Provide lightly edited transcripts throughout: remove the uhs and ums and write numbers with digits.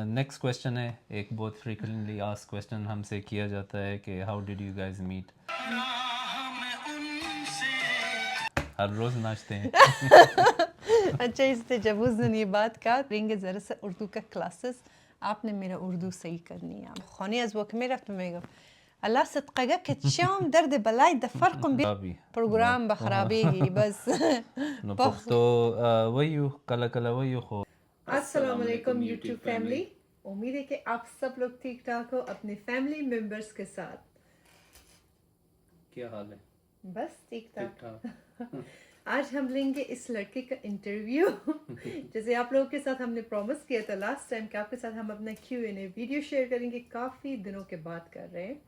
Next question ہے، ایک بہت فریکوینٹلی آسک کویشچن ہم سے کیا جاتا ہے کہ how did you guys meet? ہر روز ناچتے ہیں. اچھا، اس تجوز نے یہ بات کہا رہیں گے ذرا سا اردو کا کلاسز، آپ نے میرا اردو صحیح کرنی ہے. خونی از وقت میرا فهمیگم الله صدقك تشام درد بلای د فرق بی پروگرام بخرابیږي بس. نو پښتو وایو کله کله وایو خو. السلام علیکم یوٹیوب فیملی، امید ہے کہ آپ سب لوگ ٹھیک ٹھاک ہو اپنے فیملی ممبرس کے ساتھ. کیا حال ہے؟ بس ٹھیک ٹھاک. آج ہم لیں گے اس لڑکے کا انٹرویو. جیسے آپ لوگوں کے ساتھ ہم نے پرومس کیا تھا لاسٹ ٹائم کہ آپ کے ساتھ ہم اپنا Q&A ویڈیو شیئر کریں گے. کافی دنوں کے بعد کر رہے ہیں،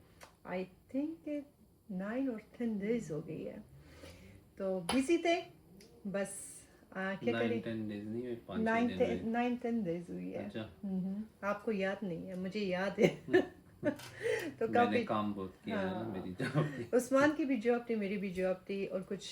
آئی تھنک 9 or 10 days ہو گئی ہے. تو بزی تھے بس، کیا کریں. 9-10 days ہوئی ہے. آپ کو یاد نہیں ہے، مجھے یاد ہے. تو کافی کام بہت کیا ہے. میری جاب، عثمان کی بھی جاب تھی، میری بھی جاب تھی، اور کچھ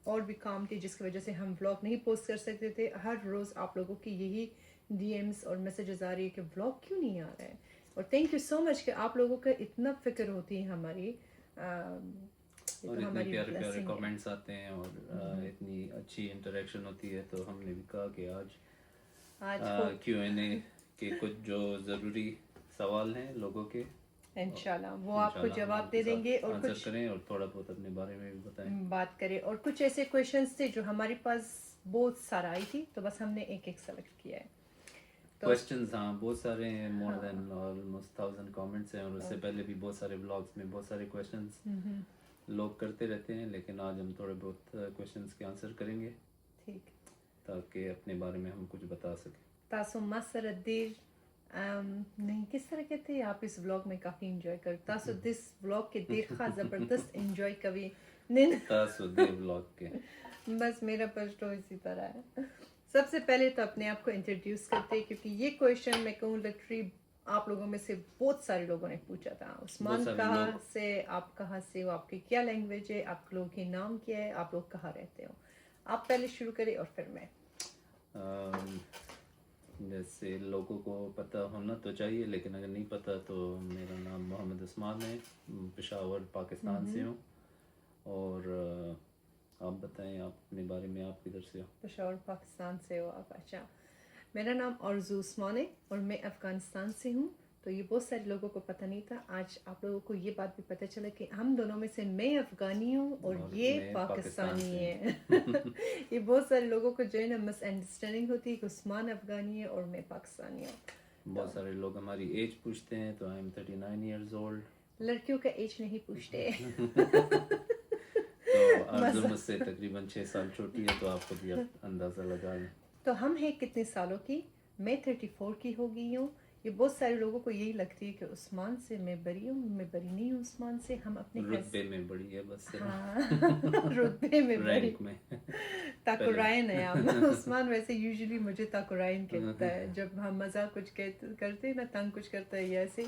اور بھی کام تھی جس کی وجہ سے ہم ولاگ نہیں پوسٹ کر سکتے تھے. ہر روز آپ لوگوں کی یہی ڈی ایمز اور میسیجز آ رہی ہے کہ ولاگ کیوں نہیں آ رہا ہے. اور تھینک یو سو مچ کہ آپ لوگوں کا اتنا فکر ہوتی ہے ہماری، اور اتنے پیارے پیارے کمنٹس آتے ہیں اور اتنی اچھی انٹریکشن ہوتی ہے. تو ہم نے بھی کہا کہ آج Q&A کے کچھ جو ضروری سوال ہیں لوگوں کے، انشاءاللہ وہ آپ کو جواب دے دیں گے اور کچھ کریں اور تھوڑا بہت اپنے بارے میں بھی بتائیں، بات کریں. اور کچھ ایسے کویشچنس تھے جو ہمارے پاس بہت سارا آئی تھی، تو بس ہم نے ایک ایک سلیکٹ کیا ہے. کویشچنز ہاں بہت سارے ہیں، مور دین آلموسٹ 1000 کامنٹس ہیں. اور اس سے پہلے بھی بہت سارے بلاگس میں بہت سارے کویشچنز لوگ کرتے رہتے ہیں، لیکن آج ہم تھوڑے بہت کویشچنز کے آنسر کریں گے، ٹھیک، تاکہ اپنے بارے میں ہم کچھ بتا سکیں. تاسو مسر دیر نہیں کس طرح کہتے ہیں آپ اس ولاگ میں کافی انجوائے کر تاسو دس ولاگ کے دیر خاص زبردست انجوائے کبھی نہیں. تاسو دیر ولاگ کے بس میرا پشتو اسی طرح ہے. سب سے پہلے تو اپنے آپ کو انٹروڈیوس کرتے ہیں، کیونکہ یہ کویشچن میں کہوں لٹری آپ لوگوں میں سے بہت سارے لوگوں نے پوچھا تھا. عثمان کہاں سے، آپ کہاں سے ہو، آپ کی کیا لینگویج ہے، آپ لوگوں کے نام کیا ہے، آپ لوگ کہاں رہتے ہو. آپ پہلے شروع کریں اور پھر میں. جیسے لوگوں کو پتہ ہونا تو چاہیے، لیکن اگر نہیں پتہ تو میرا نام محمد عثمان ہے، پشاور پاکستان سے ہوں. اور آپ بتائیں آپ اپنے بارے میں، آپ کدھر سے ہو؟ پشاور پاکستان سے ہو آپ. اچھا، میرا نام آرزو عثمان ہے اور میں افغانستان سے ہوں. تو یہ بہت سارے لوگوں کو پتہ نہیں تھا، آج آپ لوگوں کو یہ بات بھی پتہ چلا کہ ہم دونوں میں سے میں افغانی ہوں اور یہ پاکستانی ہے. یہ بہت سارے لوگوں کو جو ہے نا مس انڈرسٹینڈنگ ہوتی ہے کہ عثمان افغانی ہے اور میں پاکستانی ہوں. بہت سارے لوگ ہماری ایج پوچھتے ہیں، تو آئی ایم 39 ایئرز اولڈ. لڑکیوں کا ایج نہیں پوچھتے. تو آرزو مجھ سے تقریباً 6 سال چھوٹی ہے، تو آپ کو بھی اندازہ لگا لیں. تو ہم ہیں کتنے سالوں کی، میں 34 کی ہو گئی ہوں. یہ بہت سارے لوگوں کو یہی لگتی ہے کہ عثمان سے میں بری ہوں، میں بری نہیں ہوں عثمان سے. ہم اپنے رتبے میں بڑی ہے بس، ہاں رتبے میں بڑی، رینک میں تاکورائن ہے ہم. عثمان ویسے یوزلی مجھے تاکورائن کہتا ہے جب ہم مزاق کچھ کرتے ہیں نا، تنگ کچھ کرتا ہے ایسے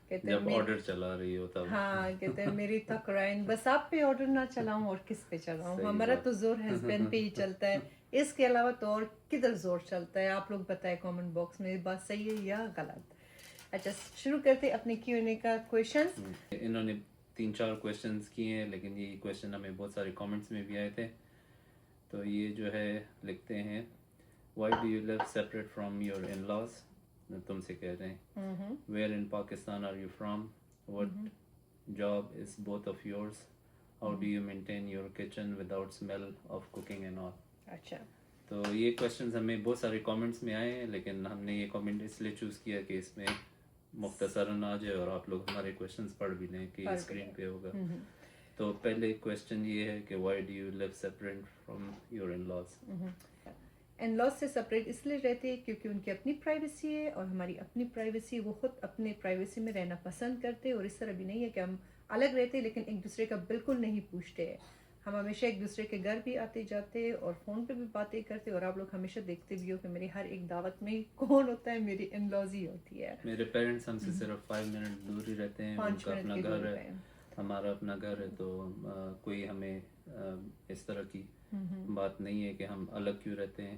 کہتے ہیں، جب آرڈر چلا رہی ہو تب. ہاں کہتے ہیں میری تاکورائن. بس آپ پہ آرڈر نہ چلاؤں اور کس پہ چلاؤں، ہمارا تو زور ہسبینڈ پہ ہی چلتا ہے. اس کے علاوہ تو اور کدھر زور چلتا ہے؟ آپ لوگ بتائیں کامنٹ باکس میں بات صحیح ہے یا غلط. اچھا شروع کرتے اپنے Q&A کا کویشچن. انہوں نے 3-4 کویشچنز کیے ہیں، لیکن یہ کویشچن ہمیں بہت سارے کامنٹس میں بھی آئے تھے. تو یہ جو ہے لکھتے ہیں، why do you live separate from your in laws. تم سے کہہ رہے ہیں where in Pakistan are you from, what job is both of yours, how do you maintain your kitchen without smell of cooking and all. اچھا، تو یہ questions ہمیں بہت سارے کامنٹس میں آئے ہیں، لیکن ہم نے یہ کامنٹ اس لیے چوز کیا کہ اس میں مختصراً آ جائے اور آپ لوگ ہمارے کویشچنز پڑھ بھی لیں کہ یہ اسکرین پہ ہوگا. تو پہلے کویشچن یہ ہے کہ why do you live separate from your in laws. In laws سے سپریٹ اس لیے رہتے ہیں کیونکہ ان کی اپنی پرائیویسی ہے اور ہماری اپنی پرائیویسی. وہ خود اپنے پرائیویسی میں رہنا پسند کرتے، اور اس طرح بھی نہیں ہے کہ ہم الگ رہتے لیکن ایک دوسرے کا بالکل نہیں پوچھتے. ہم ہمیشہ ایک دوسرے کے گھر بھی آتے جاتے اور فون پہ بھی باتیں کرتے. اور آپ لوگ ہمیشہ دیکھتے بھی ہو کہ میری ہر ایک دعوت میں کون ہوتا ہے، میری ان لاز ہی ہوتی ہے. میرے پیرنٹس ہم سے صرف 5 منٹ دور ہی رہتے ہیں، ان کا اپنا گھر ہے، ہمارا اپنا گھر ہے. تو کوئی ہمیں اس طرح کی بات نہیں ہے کہ ہم الگ کیوں رہتے ہیں.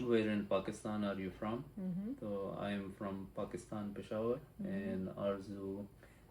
Where in Pakistan are you from? So I am from Pakistan, Peshawar, and Arzu.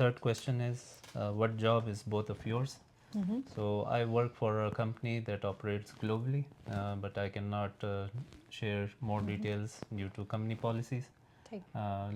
third question is, what job is both of yours? So I work for a company that operates globally, but I cannot share more details due to company policies.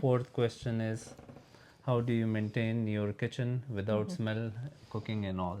Fourth question is, how do you maintain your kitchen without smell, cooking and all?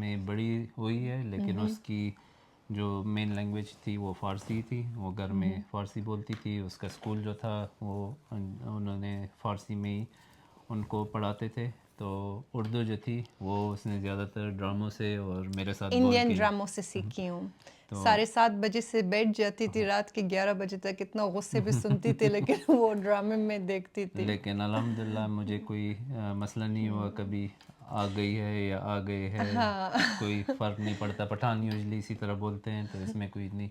میں بڑی ہوئی ہے لیکن اس کی جو مین language تھی وہ فارسی تھی. وہ گھر میں فارسی بولتی تھی. اس کا اسکول جو تھا وہ انہوں نے فارسی میں ہی ان کو پڑھاتے تھے. تو اردو جو تھی وہ اس نے زیادہ تر ڈراموں سے اور میرے ساتھ بول انڈین کے ڈراموں سے سیکھی ہوں. تو 7:30 بجے سے بیٹھ جاتی تھی رات کے 11 بجے تک. اتنا غصے بھی سنتی تھی لیکن وہ ڈرامے میں دیکھتی تھی. لیکن الحمدللہ مجھے کوئی مسئلہ نہیں ہوا. کبھی آ گئی ہے یا آ گئے ہے کوئی فرق نہیں پڑتا. پٹھان یوزلی اسی طرح بولتے ہیں تو اس میں کوئی اتنی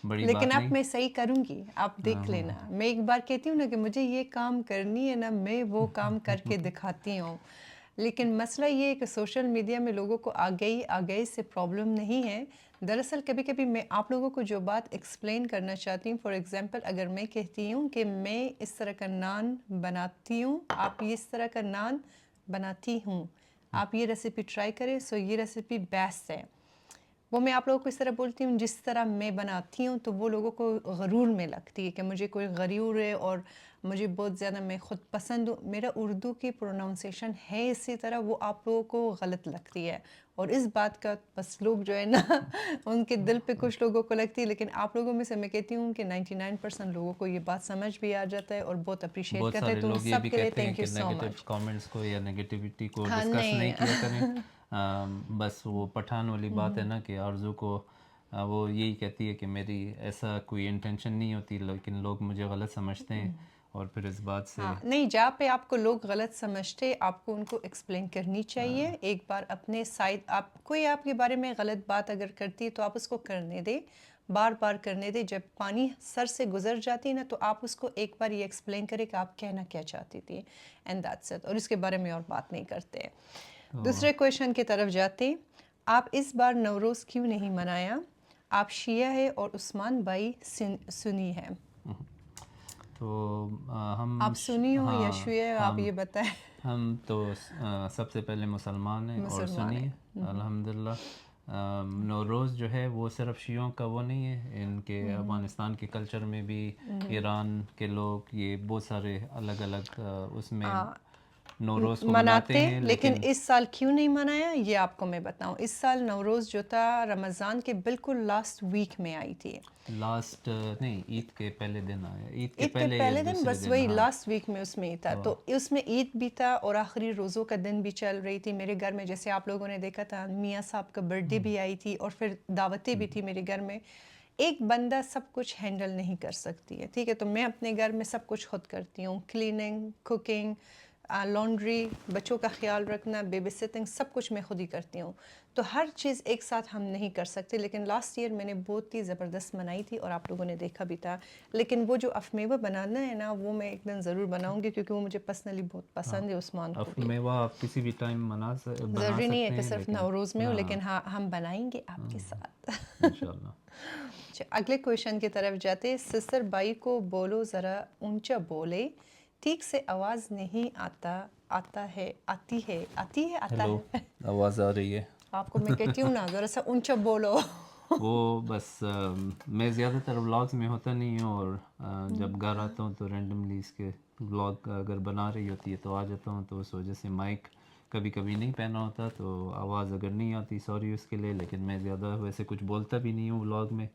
بڑی بات لیکن اب نہیں. میں صحیح کروں گی, آپ دیکھ لینا. میں ایک بار کہتی ہوں نا کہ مجھے یہ کام کرنی ہے نا, میں وہ کام کر کے دکھاتی ہوں. لیکن مسئلہ یہ ہے کہ سوشل میڈیا میں لوگوں کو آگئی سے پرابلم نہیں ہے. دراصل کبھی کبھی میں آپ لوگوں کو جو بات ایکسپلین کرنا چاہتی ہوں, فار ایگزامپل اگر میں کہتی ہوں کہ میں اس طرح کا نان بناتی ہوں, آپ اس طرح کا نان بناتی ہوں, آپ یہ ریسیپی ٹرائی کریں, سو یہ ریسیپی بیسٹ ہے. وہ میں آپ لوگوں کو اس طرح بولتی ہوں جس طرح میں بناتی ہوں, تو وہ لوگوں کو غرور میں لگتی ہے کہ مجھے کوئی غرور ہے اور مجھے بہت زیادہ میں خود پسند ہوں. میرا اردو کی پروناؤنسیشن ہے اسی طرح, وہ آپ لوگوں کو غلط لگتی ہے. اور اس بات کا بس لوگ جو ہے نا ان کے دل پہ کچھ لوگوں کو لگتی ہے, لیکن آپ لوگوں میں سے میں کہتی ہوں کہ 99% لوگوں کو یہ بات سمجھ بھی آ جاتا ہے اور بہت اپریشیٹ بہت کرتے سارے ہیں. تو ان لوگ یہ سب بھی کے لیے کہتے ہیں تھینک کہ you so negative much. Comments کو یا نیگیٹیوٹی کو ہاں ڈسکس نہیں کیا نہیں, کریں. بس وہ پٹھان والی بات ہے نا کہ آرزو کو وہ یہی کہتی ہے کہ میری ایسا کوئی انٹینشن نہیں ہوتی, لیکن لوگ مجھے غلط سمجھتے ہیں. اور پھر اس بات سے ہاں نہیں, جہاں پہ آپ کو لوگ غلط سمجھتے آپ کو ان کو ایکسپلین کرنی چاہیے. ایک بار اپنے سائڈ, آپ کوئی آپ کے بارے میں غلط بات اگر کرتی ہے تو آپ اس کو کرنے دیں, بار بار کرنے دیں. جب پانی سر سے گزر جاتی ہے نا تو آپ اس کو ایک بار یہ ایکسپلین کریں کہ آپ کہنا کیا چاہتی تھی, اینڈ دیٹس اٹ. اور اس کے بارے میں اور بات نہیں کرتے. دوسرے کویشچن کی طرف جاتے, آپ اس بار نوروز کیوں نہیں منایا؟ آپ شیعہ ہے اور عثمان بھائی سنی ہے. تو ہم آپ سنی ہو یا ہاں شیعہ, آپ یہ بتائیں. ہم تو سب سے پہلے مسلمان ہیں اور مسلمان سنی ہیں. ہیں الحمدللہ. نوروز جو ہے وہ صرف شیعوں کا وہ نہیں ہے, ان کے افغانستان کے کلچر میں بھی, ایران کے لوگ یہ بہت سارے الگ الگ اس میں نوروز کو مناتے ہیں. لیکن اس سال کیوں نہیں منایا یہ آپ کو میں بتاؤں. اس سال نوروز جو تھا رمضان کے بالکل لاسٹ ویک میں آئی تھی. لاسٹ نہیں, عید کے پہلے دن آیا. عید کے عید کے پہلے یا پہلے دن, دوسرے بس دن. وہی ہاں لاسٹ ویک میں اس میں ہی تھا. تو اس میں عید بھی تھا اور آخری روزوں کا دن بھی چل رہی تھی. میرے گھر میں جیسے آپ لوگوں نے دیکھا تھا میاں صاحب کا برتھ ڈے بھی آئی تھی اور پھر دعوتیں بھی تھی میرے گھر میں. ایک بندہ سب کچھ ہینڈل نہیں کر سکتی ہے, ٹھیک ہے. تو میں اپنے گھر میں سب کچھ خود کرتی ہوں, کلیننگ, کوکنگ, لانڈری, بچوں کا خیال رکھنا, بیبی سٹنگ, سب کچھ میں خود ہی کرتی ہوں. تو ہر چیز ایک ساتھ ہم نہیں کر سکتے. لیکن لاسٹ ایئر میں نے بہت ہی زبردست منائی تھی اور آپ لوگوں نے دیکھا بھی تھا. لیکن وہ جو افمیوہ بنانا ہے نا وہ میں ایک دن ضرور بناؤں گی کیونکہ وہ مجھے پرسنلی بہت پسند ہے. عثمان کو بھی میوہ آپ کسی بھی ٹائم بنا ضروری نہیں ہے سکتے کہ ہیں, صرف لیکن نوروز میں ہو, لیکن ہاں ہم بنائیں گے آپ کے ساتھ انشاءاللہ. اگلے کویشچن کی طرف جاتے. سسٹر بھائی کو بولو ذرا اونچا بولے, ٹھیک سے آواز نہیں آتا ہے. آتی ہے ہیلو, آواز آ رہی ہے آپ کو میں کہتی ہوں نا ذرا سا اونچا بولو. وہ بس میں زیادہ تر ولاگز میں ہوتا نہیں ہوں, اور جب گھر آتا ہوں تو رینڈملی اس کے ولاگ اگر بنا رہی ہوتی ہے تو آ جاتا ہوں. تو اس وجہ سے مائک کبھی کبھی نہیں پہنا ہوتا, تو آواز اگر نہیں آتی سوری اس کے لیے. لیکن میں زیادہ ویسے کچھ بولتا بھی نہیں ہوں ولاگ میں,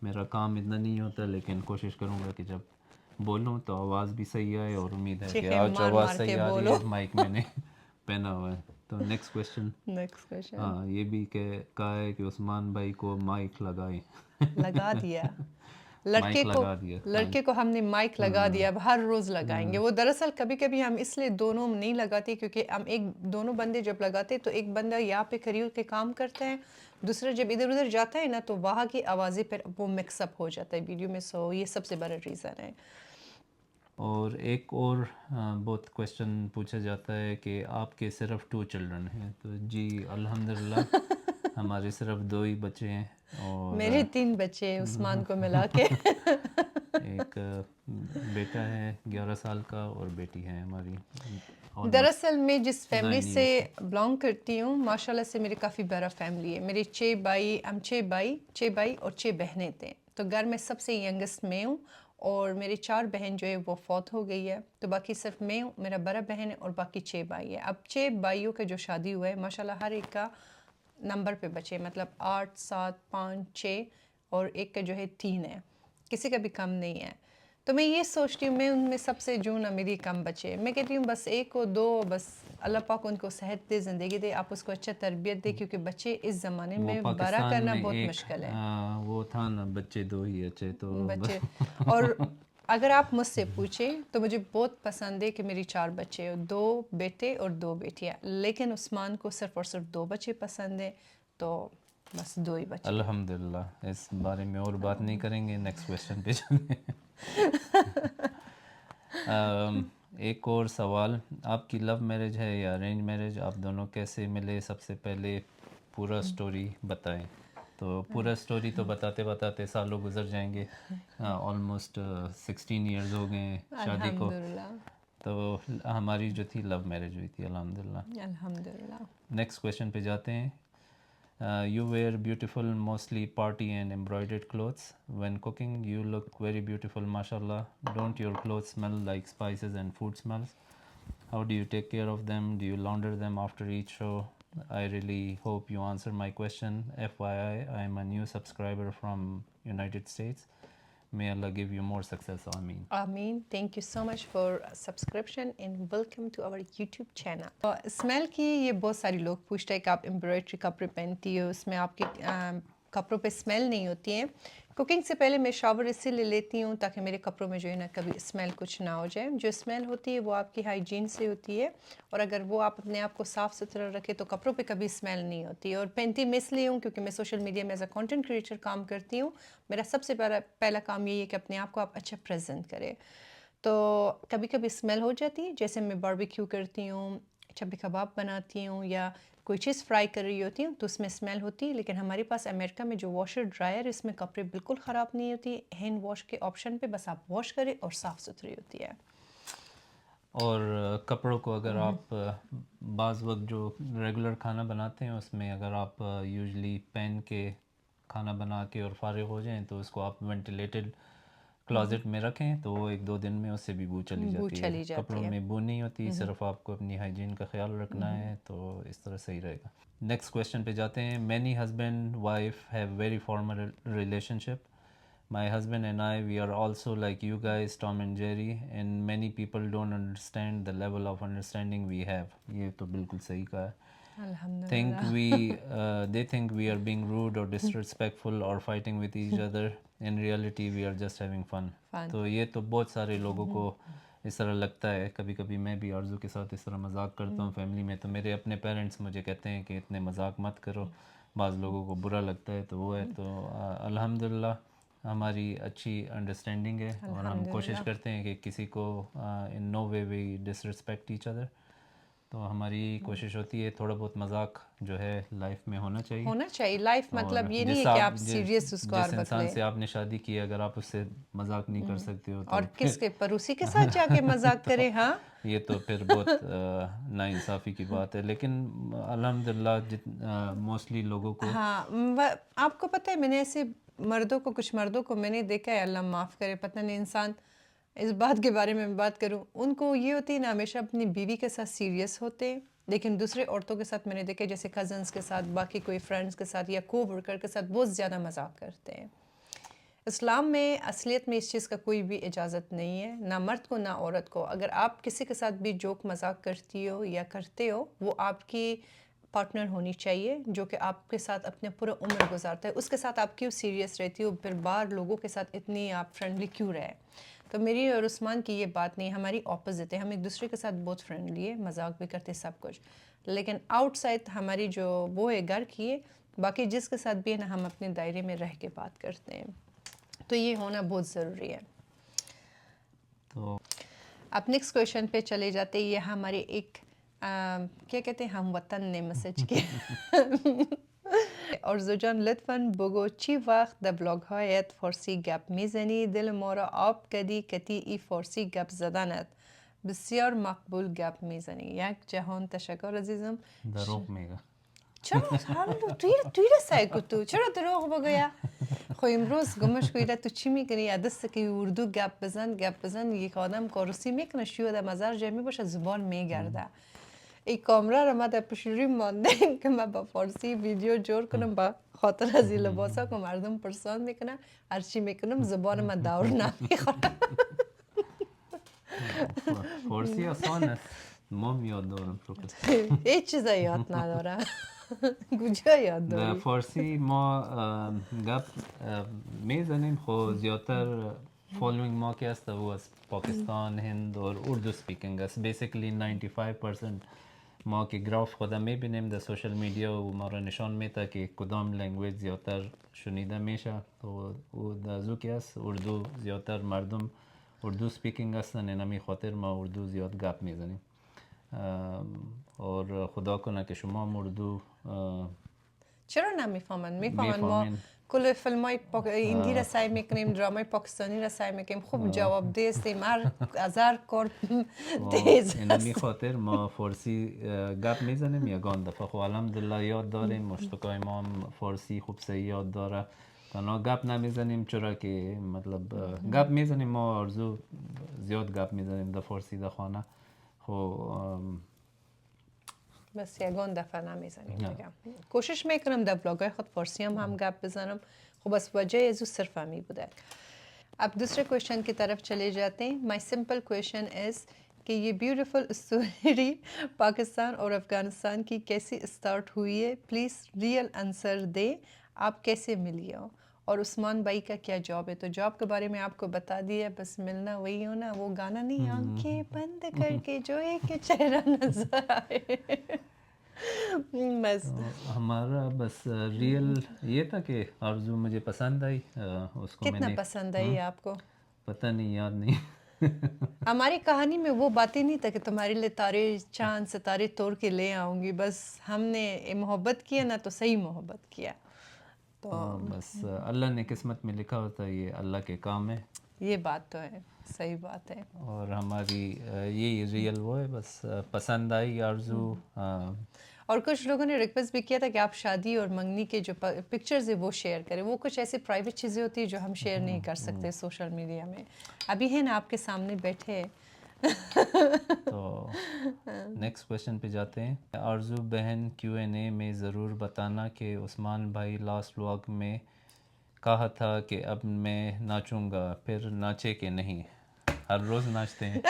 میرا کام اتنا نہیں ہوتا. لیکن کوشش کروں گا کہ جب بولوں تو آواز بھی صحیح آئے, اور امید ہے کہ چیخے آج مار آواز مار کے صحیح آ رہی بولو. ہے, مائک میں نے پہنا ہوا ہے. تو نیکسٹ کویشچن. نیکسٹ کویشچن ہاں یہ بھی کہا ہے کہ عثمان بھائی کو مائک لگائیں. لگا دیا مائک لگا دیا. لڑکے کو ہم نے مائک لگا دیا, اب ہر روز لگائیں گے. وہ دراصل کبھی کبھی ہم اس لیے دونوں نہیں لگاتے کیونکہ ہم دونوں بندے جب لگاتے تو ایک بندہ یہاں پہ کھڑی ہو کے کام کرتا ہے, دوسرا جب ادھر ادھر جاتا ہے نا تو وہاں کی آوازیں پھر وہ مکس اپ ہو جاتا ہے ویڈیو میں. سو یہ سب سے بڑا ریزن ہے. اور ایک اور بہت کویشچن پوچھا جاتا ہے کہ آپ کے صرف 2 چلڈرن ہیں. تو جی الحمدللہ ہمارے صرف 2 ہی بچے ہیں. اور میرے 3 بچے ہیں عثمان کو ملا کے. ایک بیٹا ہے 11 سال کا اور بیٹی ہے ہماری. دراصل میں جس فیملی 9 سے years. بلانگ کرتی ہوں ماشاءاللہ سے میری کافی بڑا فیملی ہے. میرے 6 بھائی اور 6 بہنیں تھے. تو گھر میں سب سے ینگسٹ میں ہوں, اور میری 4 بہن جو ہے وہ فوت ہو گئی ہے، تو باقی صرف میں ہوں، میرا بڑا بہن ہے اور باقی 6 بھائی ہے۔ اب 6 بھائیوں کا جو شادی ہوا ہے ماشاءاللہ ہر ایک کا نمبر پہ بچے، مطلب 8 7 5 6 اور ایک کا جو ہے 3 ہے، کسی کا بھی کم نہیں ہے۔ تو میں یہ سوچتی ہوں میں ان میں سب سے جو نہ میری کم بچے، میں کہتی ہوں بس ایک کو دو، بس اللہ پاک ان کو صحت دے، زندگی دے، آپ اس کو اچھا تربیت دے، کیونکہ بچے اس زمانے وہ میں بڑا پاکستان کرنا میں بہت ایک مشکل ہے۔ وہ تھا نا، بچے 2 ہی اچھے، تو بچے اور اگر آپ مجھ سے پوچھیں تو مجھے بہت پسند ہے کہ میری 4 بچے، 2 بیٹے اور 2 بیٹیاں، لیکن عثمان کو صرف اور صرف 2 بچے پسند ہیں، تو بس 2 ہی بچے۔ الحمدللہ اس بارے میں اور بات نہیں کریں گے، نیکسٹ کویشچن پہ چلیں۔ ایک اور سوال، آپ کی لو میرج ہے یا ارینج میرج؟ آپ دونوں کیسے ملے؟ سب سے پہلے پورا سٹوری بتائیں۔ تو پورا سٹوری تو بتاتے بتاتے سالوں گزر جائیں گے، آلموسٹ 16 ایئرز ہو گئے ہیں شادی کو۔ الحمدللہ تو ہماری جو تھی لو میرج ہوئی تھی، الحمدللہ۔ الحمدللہ۔ نیکسٹ کویشچن پہ جاتے ہیں۔ You wear beautiful, mostly party and embroidered clothes. When cooking, you look very beautiful, mashallah. Don't your clothes smell like spices and food smells? How do you take care of them? Do you launder them after each show? I really hope you answer my question. FYI, I am a new subscriber from United States. May Allah give you more success. Ameen. آمین، thank you so much for subscription and welcome to our YouTube channel. Smile کی یہ بہت سارے لوگ پوچھتے ہیں کہ آپ امبرائڈری کپڑے پہنتی ہو، اس میں آپ کے کپڑوں پہ اسمیل نہیں ہوتی ہے۔ کوکنگ سے پہلے میں شاور اسی لیے لیتی ہوں تاکہ میرے کپڑوں میں جو ہے نا کبھی اسمیل کچھ نہ ہو جائے۔ جو اسمیل ہوتی ہے وہ آپ کی ہائیجین سے ہوتی ہے، اور اگر وہ آپ اپنے آپ کو صاف ستھرا رکھے تو کپڑوں پہ کبھی اسمیل نہیں ہوتی ہے۔ اور پہنتی میں اس لیے ہوں کیونکہ میں سوشل میڈیا میں ایز اے کانٹینٹ کریٹر کام کرتی ہوں۔ میرا سب سے پہلا کام یہی ہے کہ اپنے آپ کو آپ اچھا پریزنٹ کرے۔ تو کبھی کبھی اسمیل ہو جاتی ہے، جیسے میں باربیکیو کرتی ہوں، چبی کباب بناتی ہوں، یا کوئی چیز فرائی کر رہی ہوتی ہوں تو اس میں اسمیل ہوتی ہے۔ لیکن ہمارے پاس امریکہ میں جو واشر ڈرائر، اس میں کپڑے بالکل خراب نہیں ہوتی، ہینڈ واش کے آپشن پہ بس آپ واش کریں اور صاف ستھری ہوتی ہے۔ اور کپڑوں کو اگر آپ بعض وقت جو ریگولر کھانا بناتے ہیں اس میں اگر آپ یوزلی پین کے کھانا بنا کے اور فارغ ہو جائیں تو اس کو آپ وینٹیلیٹڈ کلازٹ میں رکھیں تو وہ 1-2 دن میں اس سے بھی بو چلی جاتی ہے۔ کپڑوں میں بو نہیں ہوتی، صرف آپ کو اپنی ہائیجین کا خیال رکھنا ہے، تو اس طرح صحیح رہے گا۔ نیکسٹ کویشچن پہ جاتے ہیں۔ Many husband wife have very formal relation ship. My husband and I, we are also like you guys, Tom and Jerry, and many people don't understand the level of understanding we have. یہ تو بالکل صحیح کہا ہے۔ They think we are being rude or disrespectful or fighting with each other. In reality, we are just having fun. تو یہ تو بہت سارے لوگوں کو اس طرح لگتا ہے۔ کبھی کبھی میں بھی آرزو کے ساتھ اس طرح مذاق کرتا ہوں فیملی میں، تو میرے اپنے پیرنٹس مجھے کہتے ہیں کہ اتنے مذاق مت کرو، بعض لوگوں کو برا لگتا ہے، تو وہ ہے۔ تو الحمدللہ ہماری اچھی انڈرسٹینڈنگ ہے، اور ہم کوشش کرتے ہیں کہ کسی کو ان نو وے وی ڈس رسپیکٹ ایچ ادر۔ تو ہماری کوشش ہوتی ہے تھوڑا بہت مذاق جو ہے لائف میں ہونا چاہیے۔ لائف مطلب یہ نہیں ہے کہ آپ سیریس اس کو جس انسان سے آپ نے شادی کی اگر آپ اس سے مذاق نہیں کر سکتے ہو تو اور کس کے پڑوسی کے ساتھ جا کے مذاق کریں، ہاں یہ تو پھر بہت ناانصافی کی بات ہے۔ لیکن الحمدللہ موسٹلی لوگوں کو، ہاں آپ کو پتہ ہے میں نے ایسے کچھ مردوں کو میں نے دیکھا ہے، اللہ معاف کرے، پتہ نہیں انسان اس بات کے بارے میں بات کروں، ان کو یہ ہوتی ہے نا ہمیشہ اپنی بیوی کے ساتھ سیریس ہوتے، لیکن دوسرے عورتوں کے ساتھ میں نے دیکھا جیسے کزنس کے ساتھ، باقی کوئی فرینڈس کے ساتھ یا کو ورکر کے ساتھ بہت زیادہ مذاق کرتے ہیں۔ اسلام میں اصلیت میں اس چیز کا کوئی بھی اجازت نہیں ہے، نہ مرد کو نہ عورت کو۔ اگر آپ کسی کے ساتھ بھی جوک مذاق کرتی ہو یا کرتے ہو، وہ آپ کی پارٹنر ہونی چاہیے جو کہ آپ کے ساتھ اپنے پورا عمر گزارتا ہے۔ اس کے ساتھ آپ کیوں سیریس رہتی ہو، پھر باہر لوگوں کے ساتھ اتنی آپ فرینڈلی کیوں رہے؟ تو میری اور عثمان کی یہ بات نہیں، ہماری اپوزٹ ہے، ہم ایک دوسرے کے ساتھ بہت فرینڈلی ہے، مذاق بھی کرتے سب کچھ، لیکن آؤٹ سائڈ ہماری جو وہ ہے گھر کی ہے، باقی جس کے ساتھ بھی ہے نا ہم اپنے دائرے میں رہ کے بات کرتے ہیں، تو یہ ہونا بہت ضروری ہے۔ تو اب نیکسٹ کویشچن پہ چلے جاتے، یہ ہمارے ایک کیا کہتے ہیں ہم وطن نے میسج کیا اور زوجان لطفاً بگو چی وقت در بلاگ هایت فارسی گپ میزنی، دل ما را آب کردی کتی ای فارسی گپ زدنت، بسیار مقبول گپ میزنی. یک جهان تشکر عزیزم. دروغ میگه. چرا توی را سعی کن تو چرا دروغ بگویا؟ خو امروز گمش کویده تو چی میکنی؟ عدسته که اردو گپ بزن یک آدم کاروسی میکنه شیو در مزار جمعی باشه زبان میگرده. این کامرا رو ما در پشوری ماندیم که من با فارسی ویدیو جور کنم با خاطر از این لباسا که مردم پرسان میکنه هرچی میکنم زبان من دور نمیخوره. فارسی آسان است، ما یاد دارم فقط. هیچ چیز یاد ندارم. کجا یاد در داری؟ فارسی ما گپ میزنیم، خب زیادتر فالوینگ ما که است وہ از پاکستان، هند اور اردو سپیکنگ است. بیسیکلی 95% ما که گراف خودم میبینیم در سوشل میدیا و ما را نشان میده که کدام لنگویج زیادتر شنیده میشه. تو او در زو که است اردو زیادتر مردم اردو سپیکنگ هستن، اینمی خاطر ما اردو زیاد گپ میزنیم. اور خدا کنه که شما هم اردو چرا نمیفهمن؟ میفهمن. ما میفهمین. کل فیلم های هندی را سعی میکنیم، درامای پاکستانی را سعی میکنیم، خوب جواب دیستیم، هر کار تیز اینمی هست. خاطر ما فارسی گپ میزنیم یگان دفعه. خب الحمدلله یاد داریم، مشتقای ما هم فارسی خوب سے یاد داره. تنها گپ نمیزنیم چرا که مطلب گپ میزنیم، ما آرزو زیاد گپ میزنیم در فارسی در خانه. خب بس یگان دفعه نمیزنیم بگم. کوشش میکنم در بلاگای خود فارسی هم گپ بزنم. خب بس وجه ازو صرف همی بوده. اب دوسرے کوشچن کی طرف چلے جاتے ہیں. مائی سمپل کوشچن از کہ یہ بیوٹیفل اسٹوری پاکستان اور افغانستان کی کیسی اسٹارٹ ہوئی ہے؟ پلیز ریئل آنسر دے. آپ کیسے ملی ہو؟ اور عثمان بھائی کا کیا جاب ہے؟ تو جاب کے بارے میں آپ کو بتا دیا، بس ملنا وہی ہونا. وہ گانا نہیں، آنکھیں بند کر کے جو ایک چہرہ نظر آئے. بس ہمارا بس ریئل یہ تھا کہ آرزو مجھے پسند آئی. اس کو میں کتنا نے پسند آئی آپ کو؟ پتہ نہیں، یاد نہیں. ہماری کہانی میں وہ باتیں نہیں تھا کہ تمہارے لیے تارے چاند ستارے توڑ کے لے آؤں گی. بس ہم نے محبت کیا نا، تو صحیح محبت کیا. تو بس اللہ نے قسمت میں لکھا ہوتا ہے، یہ اللہ کے کام ہے. یہ بات تو ہے، صحیح بات ہے. اور ہماری یہی ریئل وہ ہے. بس پسند آئی آرزو. اور کچھ لوگوں نے ریکویسٹ بھی کیا تھا کہ آپ شادی اور منگنی کے جو پکچرز ہیں وہ شیئر کریں. وہ کچھ ایسی پرائیویٹ چیزیں ہوتی ہیں جو ہم شیئر نہیں کر سکتے سوشل میڈیا میں. ابھی ہے نا آپ کے سامنے بیٹھے. تو نیکسٹ کویشچن پہ جاتے ہیں. آرزو بہن Q&A میں ضرور بتانا کہ عثمان بھائی لاسٹ ولاگ میں کہا تھا کہ اب میں ناچوں گا، پھر ناچے کہ نہیں؟ ہر روز ناچتے ہیں.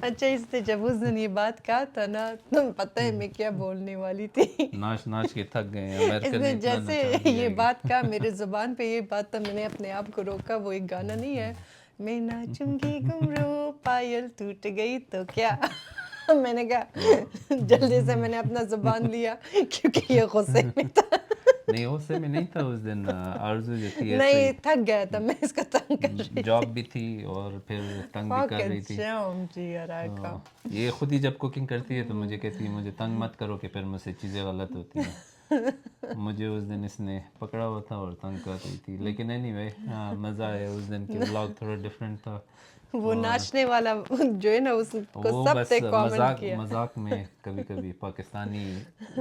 اچھا، اس نے جب اس دن یہ بات کہا تھا نا، تم پتہ ہے میں کیا بولنے والی تھی. ناچ کے تھک گئے ہیں. اس نے جیسے یہ بات کہا میرے زبان پہ یہ بات تھا، میں نے اپنے آپ کو روکا. وہ ایک گانا نہیں ہے، میں ناچوں گی گمرو پائل ٹوٹ گئی تو کیا. میں نے کہا جلدی سے میں نے اپنا زبان لیا کیونکہ یہ غصے میں تھا. نہیں غصے میں نہیں تھا اس دن. آرزو جو تھی نہیں، تھک گیا تھا، میں اس کا تنگ کر رہی جاب بھی تھی اور پھر تنگ بھی کر رہی تھی. یہ خود ہی جب کوکنگ کرتی ہے تو مجھے کہتی ہے مجھے تنگ مت کرو کہ پھر مجھ سے چیزیں غلط ہوتی ہیں. مجھے اس دن اس نے پکڑا ہوا تھا اور تنگ کر رہی تھی. لیکن اینی وے مزہ آیا. اس دن کے ولاگ تھوڑا ڈفرینٹ تھا. وہ ناچنے والا جو ہے نا، اس کو وہ سب بس سے کامنٹ کیا. مذاق میں کبھی کبھی پاکستانی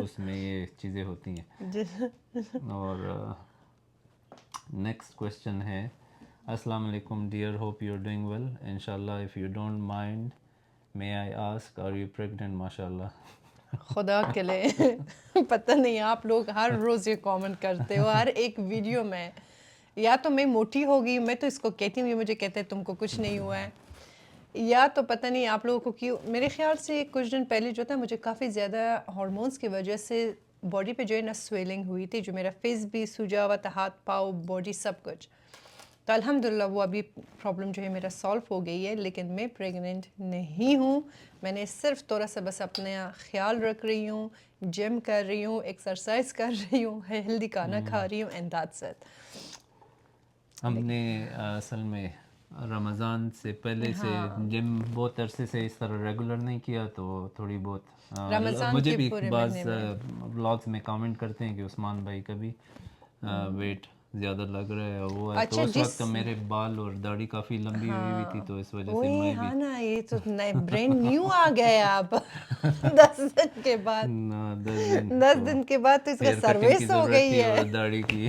اس میں یہ چیزیں ہوتی ہیں. اور نیکسٹ کویشچن ہے. السلام علیکم dear, hope you are doing well. انشاء اللہ if you don't mind may I ask are you pregnant? ماشاء اللہ. خدا کے لیے پتہ نہیں آپ لوگ ہر روز یہ کامنٹ کرتے ہو ہر ایک ویڈیو میں. یا تو میں موٹی ہو گئی، میں تو اس کو کہتی ہوں، یہ مجھے کہتے ہیں تم کو کچھ نہیں ہوا ہے. یا تو پتہ نہیں آپ لوگوں کو کیوں. میرے خیال سے کچھ دن پہلے جو تھا مجھے کافی زیادہ ہارمونس کی وجہ سے باڈی پہ جو ہے نا سویلنگ ہوئی تھی، جو میرا فیس بھی سوجا ہوا تھا، ہاتھ پاؤ باڈی سب کچھ. تو الحمدللہ وہ ابھی پرابلم جو ہے میرا سالو ہو گئی ہے. لیکن میں پریگننٹ نہیں ہوں. میں نے صرف تھوڑا سا بس اپنا خیال رکھ رہی ہوں، جم کر رہی ہوں، ایکسرسائز کر رہی ہوں، ہیلدی کھانا کھا رہی ہوں، اینڈ دیٹس اٹ. ہم نے اصل میں رمضان سے پہلے سے جم بہت عرصے سے اس طرح ریگولر نہیں کیا، تو تھوڑی بہت مجھے بھی بعض بلاگز میں کامنٹ کرتے ہیں کہ عثمان بھائی کا بھی ویٹ زیادہ لگ رہا ہے. وہ تو اس وقت میرے بال اور داڑھی کافی لمبی ہوئی ہوئی تھی، تو اس وجہ سے میں بھی ہاں نا، یہ تو نئے برین نیو آ گیا اب 10 دن کے بعد. 10 دن کے بعد تو اس کا سروس ہو گئی ہے داڑھی کی.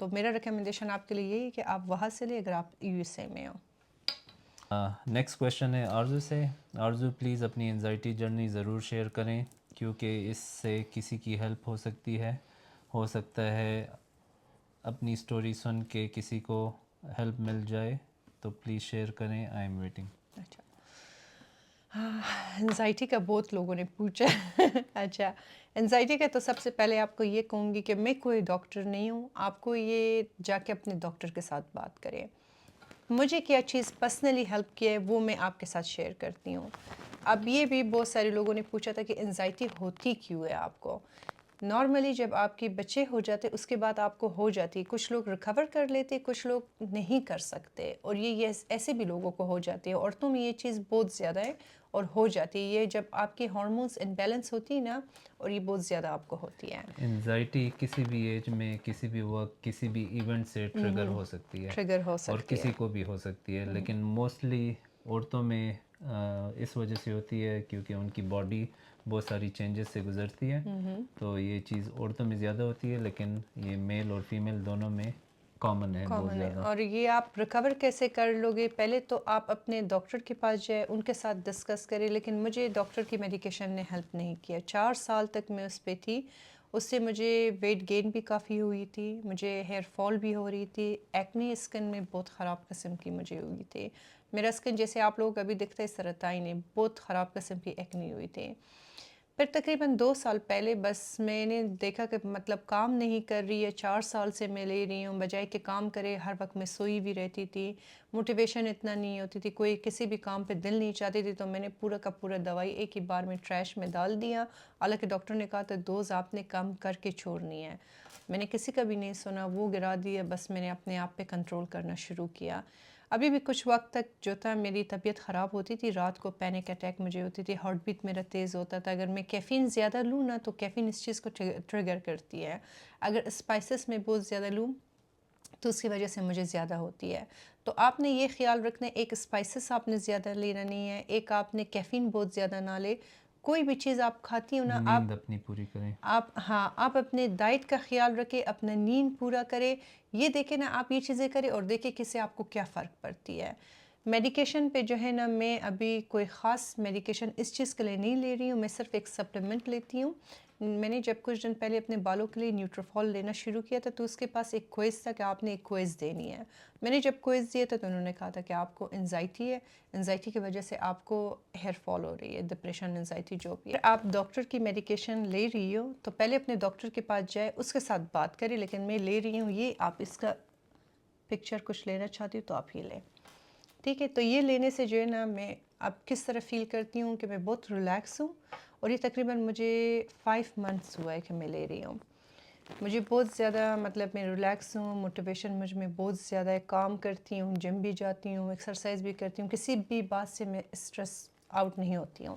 تو میرا ریکمنڈیشن آپ کے لیے یہی ہے کہ آپ وہاں سے لیں اگر آپ یو ایس اے میں ہو. نیکسٹ کویشچن ہے آرزو سے. آرزو پلیز اپنی انزائٹی جرنی ضرور شیئر کریں کیونکہ اس سے کسی کی ہیلپ ہو سکتی ہے. ہو سکتا ہے اپنی اسٹوری سن کے کسی کو ہیلپ مل جائے, تو پلیز شیئر کریں. I am waiting. اچھا, انزائٹی کا بہت لوگوں نے پوچھا. اچھا, انزائٹی کا تو سب سے پہلے آپ کو یہ کہوں گی کہ میں کوئی ڈاکٹر نہیں ہوں. آپ کو یہ جا کے اپنے ڈاکٹر کے ساتھ بات کریں. مجھے کیا چیز پرسنلی ہیلپ کی ہے وہ میں آپ کے ساتھ شیئر کرتی ہوں. اب یہ بھی بہت سارے لوگوں نے پوچھا تھا کہ انزائٹی ہوتی کیوں ہے آپ کو. نارملی جب آپ کے بچے ہو جاتے اس کے بعد آپ کو ہو جاتی, کچھ لوگ ریکور کر لیتے, کچھ لوگ نہیں کر سکتے, اور یہ ایسے بھی لوگوں کو ہو جاتی ہے. عورتوں میں یہ چیز بہت زیادہ ہے اور ہو جاتی ہے. یہ جب آپ کی ہارمونس امبیلنس ہوتی ہے نا, اور یہ بہت زیادہ آپ کو ہوتی ہے. انزائٹی کسی بھی ایج میں, کسی بھی وقت, کسی بھی ایونٹ سے ٹریگر ہو سکتی ہے, ٹریگر ہو اور سکتی کسی ہے. کو بھی ہو سکتی ہے. لیکن موسٹلی عورتوں میں اس وجہ سے ہوتی ہے کیونکہ ان کی باڈی بہت ساری چینجز سے گزرتی ہے. تو یہ چیز عورتوں میں زیادہ ہوتی ہے, لیکن یہ میل اور فیمیل دونوں میں کامن ہے بہت کامن ہے. زیادہ. اور یہ آپ ریکور کیسے کر لو گے, پہلے تو آپ اپنے ڈاکٹر کے پاس جائے, ان کے ساتھ ڈسکس کریں. لیکن مجھے ڈاکٹر کی میڈیکیشن نے ہیلپ نہیں کیا. 4 سال تک میں اس پہ تھی. اس سے مجھے ویٹ گین بھی کافی ہوئی تھی, مجھے ہیئر فال بھی ہو رہی تھی, ایکنی اسکن میں بہت خراب قسم کی مجھے ہوئی تھی. میرا اسکن جیسے آپ لوگوں کو ابھی دکھتا ہے سرطانی نہیں, بہت خراب قسم کی ایکنی ہوئی تھی. پھر تقریباً 2 سال پہلے بس میں نے دیکھا کہ مطلب کام نہیں کر رہی ہے. 4 سال سے میں لے رہی ہوں, بجائے کہ کام کرے ہر وقت میں سوئی بھی رہتی تھی, موٹیویشن اتنا نہیں ہوتی تھی, کوئی کسی بھی کام پہ دل نہیں چاہتی تھی. تو میں نے پورا کا پورا دوائی ایک ہی بار میں ٹریش میں ڈال دیا. حالانکہ ڈاکٹر نے کہا تھا ڈوز آپ نے کم کر کے چھوڑنی ہے. میں نے کسی کا بھی نہیں سنا, وہ گرا دیا. بس میں نے اپنے آپ پہ کنٹرول کرنا شروع کیا. ابھی بھی کچھ وقت تک جو تھا میری طبیعت خراب ہوتی تھی, رات کو پینک اٹیک مجھے ہوتی تھی, ہارٹ بیٹ میرا تیز ہوتا تھا. اگر میں کیفین زیادہ لوں نا تو کیفین اس چیز کو ٹریگر کرتی ہے. اگر اسپائسز میں بہت زیادہ لوں تو اس کی وجہ سے مجھے زیادہ ہوتی ہے. تو آپ نے یہ خیال رکھنا ہے, ایک اسپائسز آپ نے زیادہ لینا نہیں ہے, ایک آپ نے کیفین بہت زیادہ نہ لے. کوئی بھی چیز آپ کھاتی ہو نا, نیند اپنی پوری کریں. آپ اپنے ڈائٹ کا خیال رکھیں, اپنا نیند پورا کریں. یہ دیکھیں نا, آپ یہ چیزیں کریں اور دیکھیں کس سے آپ کو کیا فرق پڑتی ہے. میڈیکیشن پہ جو ہے نا, میں ابھی کوئی خاص میڈیکیشن اس چیز کے لیے نہیں لے رہی ہوں. میں صرف ایک سپلیمنٹ لیتی ہوں. میں نے جب کچھ دن پہلے اپنے بالوں کے لیے نیوٹروفال لینا شروع کیا تھا, تو اس کے پاس ایک کوئز تھا کہ آپ نے ایک کوئز دینی ہے. میں نے جب کوئز دیا تھا تو انہوں نے کہا تھا کہ آپ کو انزائٹی ہے, انزائٹی کی وجہ سے آپ کو ہیئر فال ہو رہی ہے, ڈپریشن, انزائٹی جو بھی ہے. آپ ڈاکٹر کی میڈیکیشن لے رہی ہو تو پہلے اپنے ڈاکٹر کے پاس جائے, اس کے ساتھ بات کریں. لیکن میں لے رہی ہوں یہ, آپ اس کا پکچر کچھ لینا چاہتی ہوں تو آپ یہ لیں, ٹھیک ہے. تو یہ لینے سے جو ہے نا, میں اب کس طرح فیل کرتی ہوں کہ میں بہت ریلیکس ہوں. اور یہ تقریباً مجھے 5 منتھس ہوا ہے کہ میں لے رہی ہوں. مجھے بہت زیادہ مطلب میں ریلیکس ہوں, موٹیویشن مجھ میں بہت زیادہ ہے, کام کرتی ہوں, جم بھی جاتی ہوں, ایکسرسائز بھی کرتی ہوں, کسی بھی بات سے میں اسٹریس آؤٹ نہیں ہوتی ہوں.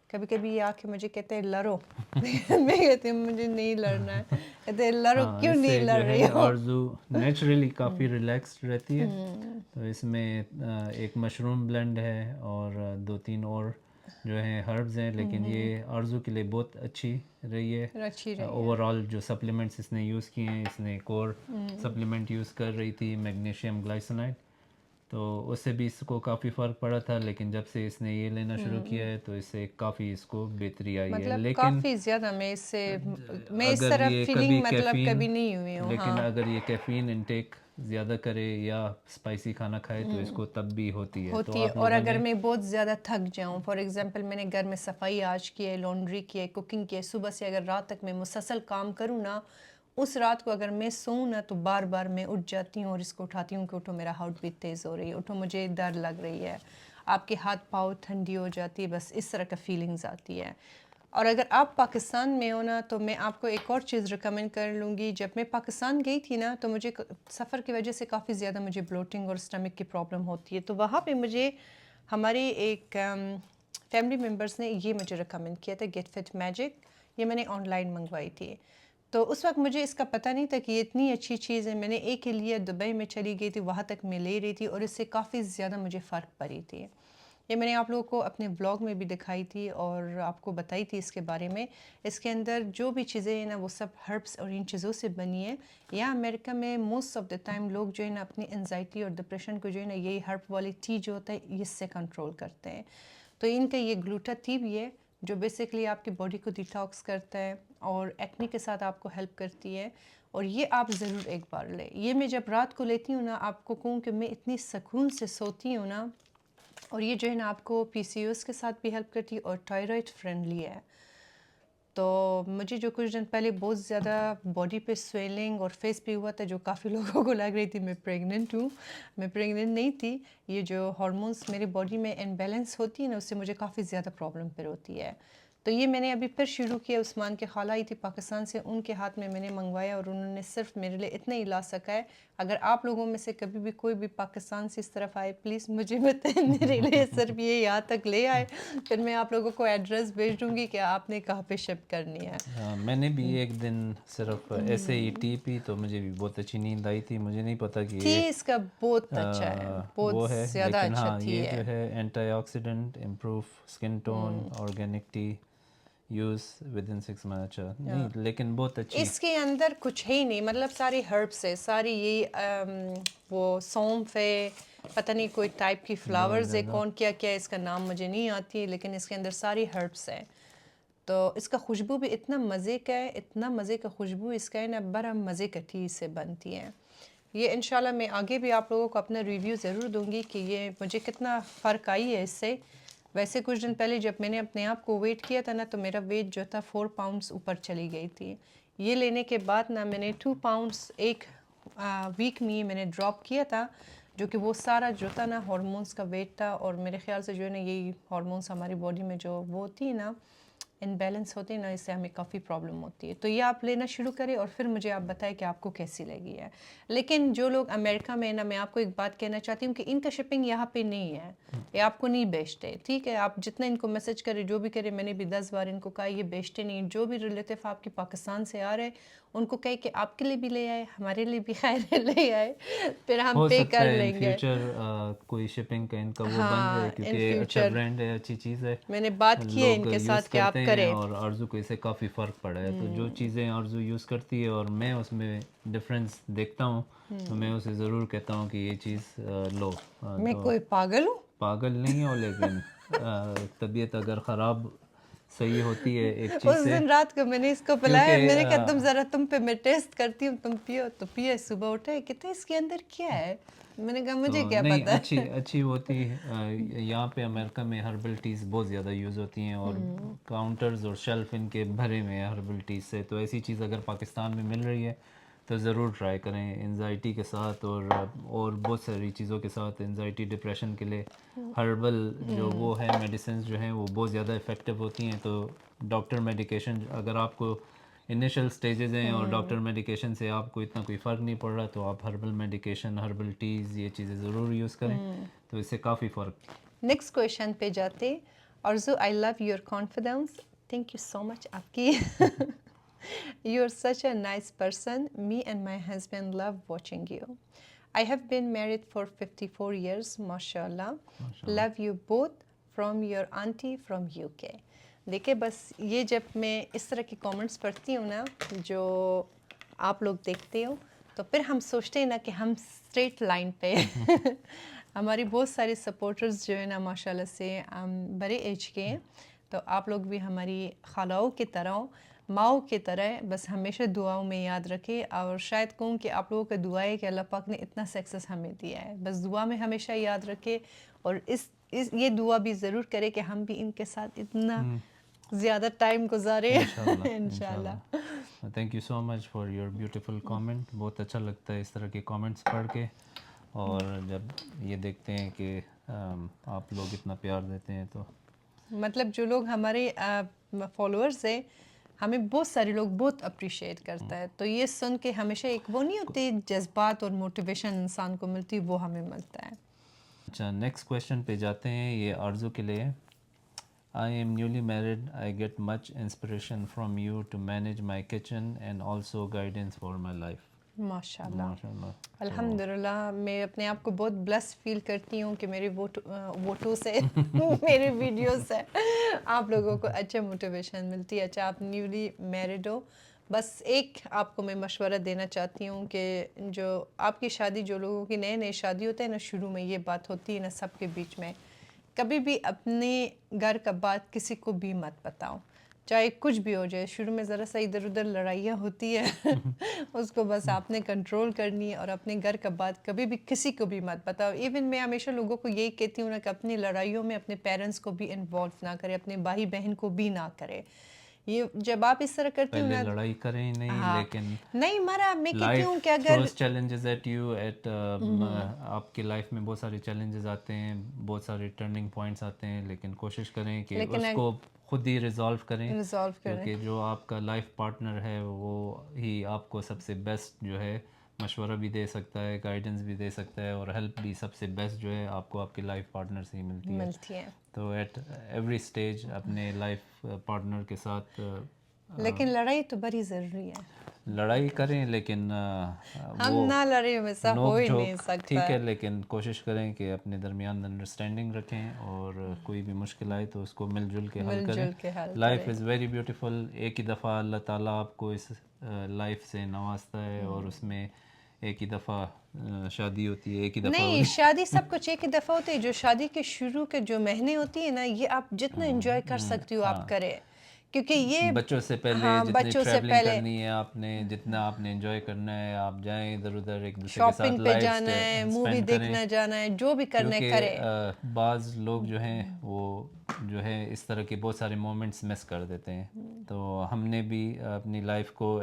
کبھی کبھی یہ آ کے مجھے کہتے ہیں لڑو, میں کہتی ہوں مجھے نہیں لڑنا ہے. کہتے ہیں لڑو, کیوں اس نہیں سے لڑ جو رہی ہے ہو. آرزو نیچرلی کافی ریلیکسڈ رہتی ہے. تو اس میں ایک مشروم بلینڈ ہے اور 2-3 اور جو ہیں ہربز ہیں, لیکن یہ آرزو کے لیے بہت اچھی رہی ہے. اچھی رہی ہے. اوور آل جو سپلیمنٹس اس نے یوز کیے ہیں, اس نے ایک اور سپلیمنٹ یوز کر رہی تھی, میگنیشیم گلائسینائڈ, تو اس سے بھی اس کو کافی فرق پڑا تھا. لیکن جب سے اس نے یہ لینا شروع کیا ہے تو اس سے کافی اس کو بہتری آئی ہے. مطلب لیکن کافی زیادہ میں اس اگر طرح یہ فیلنگ کبھی مطلب کیفین, کبھی نہیں ہوئی ہوں. لیکن اگر یہ کیفین انٹیک زیادہ کرے یا اسپائسی کھانا کھائے تو اس کو تب بھی ہوتی ہے. تو آپ اور لوگوں اگر نے میں بہت زیادہ تھک جاؤں, فار ایگزامپل میں نے گھر میں صفائی آج کی ہے, لانڈری کی ہے, کوکنگ کی ہے, صبح سے اگر رات تک میں مسلسل کام کروں نا, اس رات کو اگر میں سوؤں نا تو بار بار میں اٹھ جاتی ہوں اور اس کو اٹھاتی ہوں کہ اٹھو میرا ہارٹ بیٹ تیز ہو رہی ہے, اٹھو مجھے ڈر لگ رہی ہے, آپ کے ہاتھ پاؤں ٹھنڈی ہو جاتی ہے, بس اس طرح کا فیلنگز آتی ہے. اور اگر آپ پاکستان میں ہو نا تو میں آپ کو ایک اور چیز ریکمینڈ کر لوں گی. جب میں پاکستان گئی تھی نا تو مجھے سفر کی وجہ سے کافی زیادہ مجھے بلوٹنگ اور اسٹمک کی پرابلم ہوتی ہے. تو وہاں پہ مجھے ہماری ایک فیملی ممبرس نے یہ مجھے ریکمینڈ کیا تھا, گیٹ فٹ میجک. یہ میں نے آن لائن منگوائی تھی. تو اس وقت مجھے اس کا پتہ نہیں تھا کہ یہ اتنی اچھی چیز ہے. میں نے ایک ہی لیا, دبئی میں چلی گئی تھی, وہاں تک میں لے رہی تھی اور اس سے کافی زیادہ مجھے فرق پڑی تھی. یہ میں نے آپ لوگوں کو اپنے بلاگ میں بھی دکھائی تھی اور آپ کو بتائی تھی اس کے بارے میں. اس کے اندر جو بھی چیزیں ہیں نا وہ سب ہربس اور ان چیزوں سے بنی ہے. یہاں امریکہ میں موسٹ آف دا ٹائم لوگ جو ہے نا اپنی انزائٹی اور ڈپریشن کو جو ہے نا یہی ہرب والی ٹی جو ہوتا ہے اس سے کنٹرول کرتے ہیں. تو ان کا یہ گلوٹا ٹی بھی ہے جو بیسکلی آپ کی باڈی کو ڈیٹاکس کرتا ہے اور ایکنی کے ساتھ آپ کو ہیلپ کرتی ہے. اور یہ آپ ضرور ایک بار لیں. یہ میں جب رات کو لیتی ہوں نا آپ کو کہوں کہ میں اتنی سکون سے سوتی ہوں نا. اور یہ جو ہے نا آپ کو پی سی او ایس کے ساتھ بھی ہیلپ کرتی ہے اور تھائرائڈ فرینڈلی ہے. تو مجھے جو کچھ دن پہلے بہت زیادہ باڈی پہ سویلنگ اور فیس پہ ہوا تھا جو کافی لوگوں کو لگ رہی تھی میں پریگننٹ ہوں. میں پریگننٹ نہیں تھی. یہ جو ہارمونس میری باڈی میں امبیلنس ہوتی ہے نا اس سے مجھے کافی زیادہ پرابلم پھر ہوتی ہے. تو یہ میں نے ابھی پھر شروع کیا. عثمان کے خالہ آئی تھی پاکستان سے, ان کے ہاتھ میں نے منگوایا اور انہوں نے صرف میرے لیے اتنا ہی لا سکا ہے. اگر آپ لوگوں میں سے کبھی بھی کوئی بھی پاکستان سے اس طرف آئے پلیز مجھے بتائیں میرے لیے صرف یہ یہاں تک لے آئے, پھر میں آپ لوگوں کو ایڈریس بھیج دوں گی کہ آپ نے کہاں پہ شپ کرنی ہے. میں نے بھی ایک دن صرف ایسے ہی ٹی پی تو مجھے بھی بہت اچھی نیند آئی تھی. مجھے نہیں پتا کہ تھی یہ اس کا بہت اچھا ہے, بہت وہ ہے, زیادہ لیکن اچھا ہاں تھی یہ جو ہے antioxidant, improve skin tone, organic tea use with in 6 month. اچھا نہیں لیکن بہت اچھی. اس کے اندر کچھ ہے ہی نہیں, مطلب ساری ہربس ہے, ساری یہ وہ سونف ہے, پتہ نہیں کوئی ٹائپ کی فلاورز ہے, کون کیا کیا اس کا نام مجھے نہیں آتی ہے, لیکن اس کے اندر ساری ہربس ہے. تو اس کا خوشبو بھی اتنا مزے کا ہے, اتنا مزے کا خوشبو اس کا ہے نا, بڑا مزے کا ٹی سے بنتی ہے. یہ انشاءاللہ میں آگے بھی آپ لوگوں کو اپنا ریویو ضرور دوں گی کہ یہ مجھے کتنا فرق آئی ہے اس سے. ویسے کچھ دن پہلے جب میں نے اپنے آپ کو ویٹ کیا تھا نا تو میرا ویٹ جو تھا 4 پاؤنڈس اوپر چلی گئی تھی. یہ لینے کے بعد نا میں نے 2 پاؤنڈس ایک ویک میں میں نے ڈراپ کیا تھا, جو کہ وہ سارا جو تھا نا ہارمونس کا ویٹ تھا. اور میرے خیال سے جو ہے نا یہی ہارمونس ہماری باڈی میں جو وہ ہوتی ہے نا انبیلنس ہوتے ہیں نا, اس سے ہمیں کافی پرابلم ہوتی ہے. تو یہ آپ لینا شروع کریں اور پھر مجھے آپ بتائیں کہ آپ کو کیسی لگی ہے. لیکن جو لوگ امریکہ میں نا, میں آپ کو ایک بات کہنا چاہتی ہوں کہ ان کا شپنگ یہاں پہ نہیں ہے, یہ آپ کو نہیں بیچتے, ٹھیک ہے. آپ جتنا ان کو میسج کریں جو بھی کریں, میں نے بھی 10 بار ان کو کہا یہ بیچتے نہیں. جو بھی ریلیٹیو آپ کے پاکستان سے آ رہے ان کو کہے کہ آپ کے لیے بھی لے آئے, ہمارے لیے بھی خیر لے آئے, پھر ہم ہو پے سکتا کر ہے ان لیں گے. فیوچر کوئی شپنگ کا ان کا وہ بن جائے, ہاں ان کیونکہ اچھا فیوچر برانڈ ہے, اچھی چیز ہے, میں نے بات کی ہے ان لوگ کے یوز ساتھ کہ کرتے آپ ہیں کریں. اور آرزو کو اس سے کافی فرق پڑا ہے. تو جو چیزیں آرزو یوز کرتی ہے اور میں اس میں ڈفرینس دیکھتا ہوں تو میں اسے ضرور کہتا ہوں کہ یہ چیز لو. میں تو کوئی پاگل ہوں؟ پاگل نہیں ہو, لیکن طبیعت اگر خراب صحیح ہوتی ہے ایک چیز اس سے, دن رات کو میں نے اس کو پلایا, میں نے کہا تم ذرا تم پہ میں ٹیسٹ کرتی ہوں, تم پیو. تو پیے, صبح اٹھے کہتے اس کے اندر کیا ہے, میں نے کہا مجھے تو کیا نہیں پتا ہے. اچھی ہوتی ہے. یہاں پہ امریکہ میں ہربل ٹیز بہت زیادہ یوز ہوتی ہیں اور کاؤنٹرز اور شیلف ان کے بھرے میں ہربل ٹیز سے. تو ایسی چیز اگر پاکستان میں مل رہی ہے تو ضرور ٹرائی کریں. انزائٹی کے ساتھ اور بہت ساری چیزوں کے ساتھ, انزائٹی ڈپریشن کے لیے ہربل جو وہ ہے میڈیسنز جو ہیں وہ بہت زیادہ افیکٹو ہوتی ہیں. تو ڈاکٹر میڈیکیشن اگر آپ کو انیشل سٹیجز ہیں اور ڈاکٹر میڈیکیشن سے آپ کو اتنا کوئی فرق نہیں پڑ رہا, تو آپ ہربل میڈیکیشن, ہربل ٹیز, یہ چیزیں ضرور یوز کریں, تو اس سے کافی فرق. نیکسٹ کویشچن پہ جاتے. Arzoo I love your confidence. Thank you so much آپ کی. You are such a nice person. Me and my husband love watching you. I have been married for 54 years. ماشاء اللہ. Love you both from your aunty from UK. دیکھیں بس یہ جب میں اس طرح کی کامنٹس پڑھتی ہوں نا جو آپ لوگ دیکھتے ہو, تو پھر ہم سوچتے ہیں نا کہ ہم اسٹریٹ لائن پہ ہماری بہت ساری سپورٹرز جو ہے نا ماشاء اللہ سے بڑے ایج کے ہیں. تو آپ لوگ بھی ہماری خالاؤں کی طرح, ماؤں کی طرح بس ہمیشہ دعاؤں میں یاد رکھے. اور شاید کہوں کہ آپ لوگوں کا دعا ہے کہ اللہ پاک نے اتنا سکسیس ہمیں دیا ہے, بس دعا میں ہمیشہ یاد رکھے. اور یہ دعا بھی ضرور کرے کہ ہم بھی ان کے ساتھ اتنا زیادہ ٹائم گزارے انشاءاللہ. Thank you so much for your beautiful comment. بہت اچھا لگتا ہے اس طرح کے کامنٹس پڑھ کے, اور جب یہ دیکھتے ہیں کہ آپ لوگ اتنا پیار دیتے ہیں تو مطلب جو لوگ ہمارے فالوورز ہیں, ہمیں بہت سارے لوگ بہت اپریشیٹ کرتا ہے. تو یہ سن کے ہمیشہ ایک وہ نہیں ہوتی جذبات اور موٹیویشن انسان کو ملتی, وہ ہمیں ملتا ہے. اچھا نیکسٹ کویشچن پہ جاتے ہیں. یہ آرزو کے لیے. I am newly married. I get much inspiration from you to manage my kitchen and also guidance for my life. ماشاء اللہ ماشاء اللہ. الحمدللہ میں اپنے آپ کو بہت بلیس فیل کرتی ہوں کہ میری ووٹوں سے میرے ویڈیو سے آپ لوگوں کو اچھا موٹیویشن ملتی ہے. اچھا آپ نیولی میرڈ ہو, بس ایک آپ کو میں مشورہ دینا چاہتی ہوں کہ جو آپ کی شادی, جو لوگوں کی نئے نئے شادی ہوتے ہیں نا, شروع میں یہ بات ہوتی ہے نا سب کے بیچ میں, کبھی بھی اپنے گھر کا بات کسی کو بھی مت بتاؤ, چاہے کچھ بھی ہو جائے. شروع میں ذرا سا ادھر ادھر لڑائیاں ہوتی ہے اس کو بس آپ نے کنٹرول کرنی ہے, اور اپنے گھر کا بات کبھی بھی کسی کو بھی مت بتاؤ. ایون میں ہمیشہ لوگوں کو یہی کہتی ہوں نا کہ اپنی لڑائیوں میں اپنے پیرنٹس کو بھی انوالو نہ کرے, اپنے بھائی بہن کو بھی نہ کرے. یہ جب آپ اس طرح کرتی ہوں پہلے نا, لڑائی کریں نہیں, ہاں لیکن نہیں مرا, میں کہتی لائف ہوں کہ اگر throws challenges at you at آپ کی لائف میں بہت سارے چیلنجز آتے ہیں, بہت سارے ٹرننگ پوائنٹس آتے ہیں, لیکن کوشش کریں کہ لیکن اس کو خود ہی ریزالو کریں, ریزالو کریں. کیونکہ جو آپ کا لائف پارٹنر ہے وہ ہی آپ کو سب سے بیسٹ جو ہے مشورہ بھی دے سکتا ہے, گائیڈنس بھی دے سکتا ہے, اور ہیلپ بھی سب سے بیسٹ جو ہے آپ کو آپ کے لائف پارٹنر سے ہی ملتی ہے. تو ایٹ ایوری اسٹیج اپنے لائف پارٹنر کے ساتھ لیکن لڑائی تو بڑی ضروری ہے. لڑائی کریں, لیکن ہم وہ نہ لڑے ویسا ہو نوک ہی نہیں جھوک سکتا. ٹھیک ہے, لیکن کوشش کریں کہ اپنے درمیان انڈرسٹینڈنگ رکھیں, اور کوئی بھی مشکل آئے تو اس کو مل جل کے حل کریں. Life is very beautiful. ایک ہی دفعہ اللہ تعالیٰ آپ کو اس لائف سے نوازتا ہے, اور اس میں ایک ہی دفعہ شادی ہوتی ہے, ایک ہی دفعہ نہیں, شادی سب کچھ ایک ہی دفعہ ہوتی ہے. جو شادی کے شروع کے جو مہینے ہوتی ہیں نا, یہ آپ جتنا انجوائے کر سکتی ہو آپ کریں, کیونکہ یہ بچوں سے پہلے جتنی ٹریولنگ کرنی ہے آپ نے, جتنا آپ نے انجوائے کرنا ہے, آپ جائیں ادھر ادھر ایک دوسرے کے ساتھ شاپنگ پہ لائف جانا ہے, مووی اسپینڈ کریں, دیکھنا جانا ہے, جو بھی کرنا ہے کریں. کیونکہ بعض لوگ جو ہیں وہ جو ہے اس طرح کے بہت سارے مومنٹس مس کر دیتے ہیں. تو ہم نے بھی اپنی لائف کو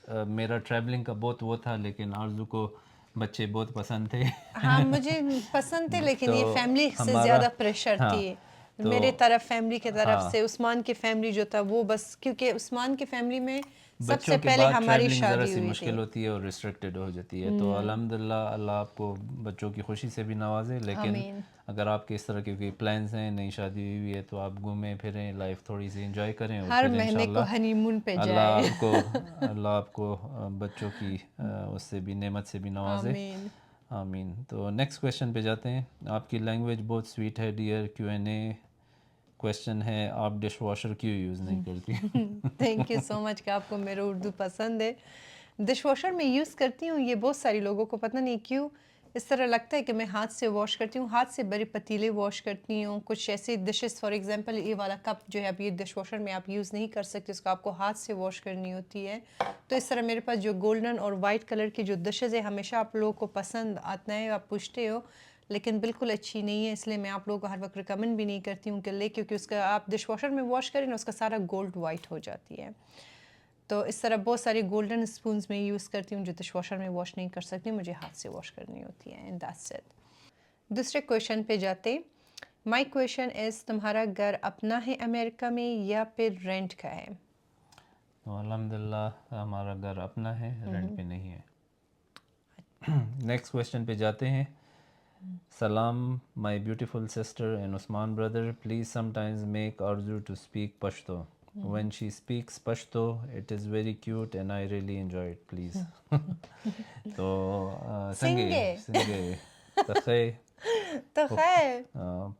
میرا ٹریولنگ کا بہت وہ تھا, لیکن آرزو کو بچے بہت پسند تھے. ہاں مجھے پسند تھے, لیکن یہ تو فیملی سے ہمارا زیادہ پریشر تھی تو میرے طرف, فیملی کی طرف سے. عثمان کی فیملی جو تھا وہ بس, کیونکہ عثمان کی فیملی میں سب سے بچوں کے پہلے بعد ہماری ٹریولنگ ذرا شادی سی ہوئی تھی. مشکل ہوتی ہے اور ریسٹرکٹیڈ ہو جاتی ہے. تو الحمدللہ اللہ آپ کو بچوں کی خوشی سے بھی نوازے, لیکن آمین. اگر آپ کے اس طرح کے کوئی پلانس ہیں, نئی شادی ہوئی ہے, تو آپ گھومیں پھریں, لائف تھوڑی سی انجوائے کریں, اور ہر پھر مہینے کو انشاءاللہ ہنی مون پہ اللہ جائے. آپ کو بچوں کی اس سے بھی نعمت سے بھی نوازے. آمین. آمین. تو نیکسٹ کویشچن پہ جاتے ہیں. آپ کی لینگویج بہت سویٹ ہے ڈیئر. Q&A کویشچن ہے, آپ ڈش واشر کیوں یوز نہیں کرتی؟ تھینک یو سو مچ کہ آپ کو میرا اردو پسند ہے. ڈش واشر میں یوز کرتی ہوں, یہ بہت ساری لوگوں کو پتہ نہیں کیوں اس طرح لگتا ہے کہ میں ہاتھ سے واش کرتی ہوں. ہاتھ سے بڑے پتیلے واش کرتی ہوں, کچھ ایسے ڈشز, فار ایگزامپل یہ والا کپ جو ہے اب یہ ڈش واشر میں آپ یوز نہیں کر سکتے, اس کو آپ کو ہاتھ سے واش کرنی ہوتی ہے. تو اس طرح میرے پاس جو گولڈن اور وائٹ کلر کی جو ڈشز ہے, ہمیشہ آپ لوگوں کو پسند آتا ہے, آپ پوچھتے ہو, لیکن بالکل اچھی نہیں ہے, اس لیے میں آپ لوگوں کو ہر وقت ریکمنڈ بھی نہیں کرتی ہوں کہ لے, کیونکہ اس کا آپ ڈش واشر میں واش کریں نا, اس کا سارا گولڈ وائٹ ہو جاتی ہے. تو اس طرح بہت ساری گولڈن اسپونز میں یوز کرتی ہوں جو ڈش واشر میں واش نہیں کر سکتی, مجھے ہاتھ سے واش کرنی ہوتی ہے. And that's it. دوسرے کویشچن پہ جاتے. مائی کویشچن از, تمہارا گھر اپنا ہے امریکہ میں یا پھر رینٹ کا ہے؟ تو الحمدللہ ہمارا گھر اپنا ہے, رینٹ پہ نہیں ہے. نیکسٹ کویشچن پہ جاتے ہیں. سلام my beautiful sister and Usman brother, please sometimes make Arzoo to speak Pashto. When she speaks Pashto, it is very cute and I really enjoy it, please. تو سنگے تخیر